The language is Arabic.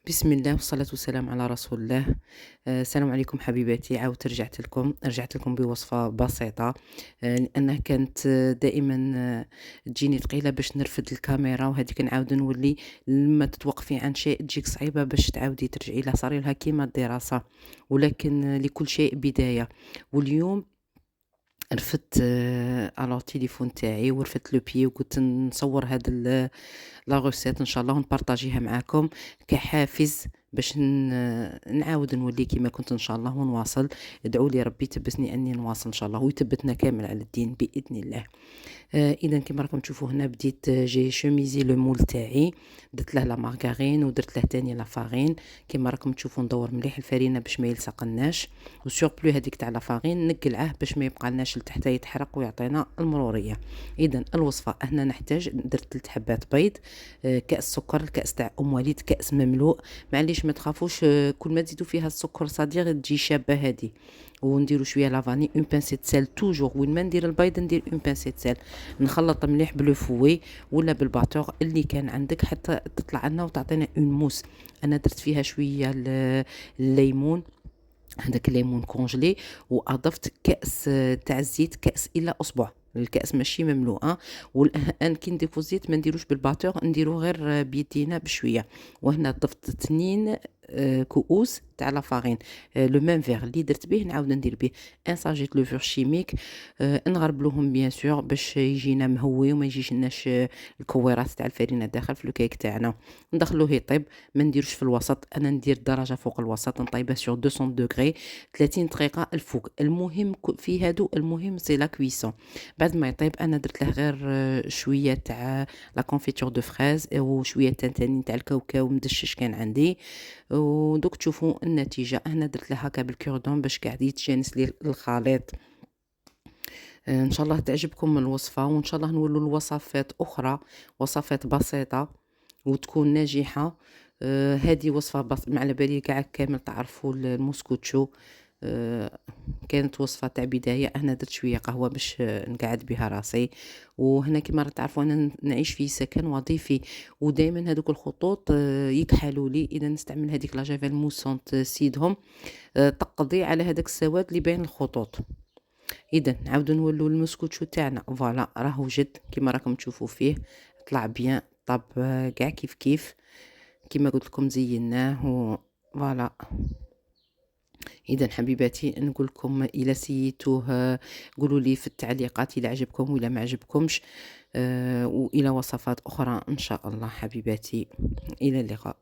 بسم الله والصلاة والسلام على رسول الله. السلام عليكم حبيباتي، عاودت رجعت لكم بوصفة بسيطة. لأنها كانت دائما تجيني ثقيلة باش نرفد الكاميرا، وهذه كنعاود نولي لما تتوقفي عن شيء تجيك صعيبة باش تعاودي ترجعي لها، صار لها كيما الدراسة، ولكن لكل شيء بداية. واليوم رفدت الو تليفون تاعي ورفدت لو بيي وقلت نصور هاد لا غوسيت إن شاء الله ونبارطاجيها معاكم كحافز باش نعاود نولي كيما كنت إن شاء الله ونواصل. ادعوا لي ربي يثبتني أني نواصل إن شاء الله ويثبتنا كامل على الدين بإذن الله. إذا كيما راكم تشوفوا هنا بديت جي شوميزي لو مول تاعي، درت له لا مارغارين ودرت له تاني لا فارين. كيما راكم تشوفوا ندور مليح الفرينة باش ما يلصقناش، وسوربلو هذيك تاع لا فارين نقلعه باش ما يبقى لناش لتحت يتحرق ويعطينا المرورية. إذا الوصفة هنا نحتاج درت 3 حبات بيض، كأس سكر، الكأس تاع أم وليد كأس مملوء. معليش ما تخافوش، كل ما تزيدوا فيها السكر صديق تجي شابة هذه. ونديروا شويه لافاني، اون بانسيت سال، توجور وين ما ندير البيض ندير اون بانسيت سال. نخلط مليح بلو فوي ولا بالباتور اللي كان عندك حتى تطلع لنا وتعطينا اون موس. انا درت فيها شويه الليمون، هذاك الليمون كونجلي، واضفت كاس تاع الزيت، كاس الى اصبع، الكاس ماشي مملوءه. والان كي نضيفو الزيت ما نديروش بالباتور، نديرو غير بيدينا بشويه. وهنا ضفت 2 كؤوس تاع لا فارين، لو ميم فيغ اللي درت به نعاود ندير به ان ساجيت لوفور شيميك. نغربلوهم بيان سور باش يجينا مهوي وما يجيش لناش الكويرات تاع الفرينه داخل في الكيك تاعنا. ندخلوه يطيب، ما نديروش في الوسط، انا ندير درجه فوق الوسط، نطيبه سور 200 دوغري 30 دقيقه الفوق. المهم في هادو المهم سي لا كويسون. بعد ما يطيب انا درت له غير شويه تاع لا كونفيتور دو فريز وشويه تاني تاع الكاوكاو مدشش كان عندي. ودوك تشوفوا النتيجه، هنا درت لها هكا بالكوردون باش قاعد يتجانس لي الخليط. ان شاء الله تعجبكم الوصفه، وان شاء الله نولوا لوصفات اخرى، وصفات بسيطه وتكون ناجحه. هذه وصفه ما على بالي كاع كامل تعرفوا الموسكوتشو. آه، كانت وصفة تاع بداية. أنا درت شوية قهوة باش نقعد بها راسي. وهنا كما راك تعرفوا أنا نعيش في سكن وظيفي، ودائما هذوك الخطوط يكحلوا لي. إذا نستعمل هذيك لا جافيل موسونت سيدهم، تقضي على هذاك السواد اللي بين الخطوط. إذا نعاودو نولوا للمسكوتشو تاعنا، فوالا راهو جد كيما راكم تشوفوا فيه، طلع بيان طاب كاع كيف كيف كيما قلت لكم زيناه فوالا. إذا حبيباتي نقول لكم إلى سيتوه قولوا لي في التعليقات إلى عجبكم وإلى ما عجبكمش. وإلى وصفات أخرى إن شاء الله حبيباتي، إلى اللقاء.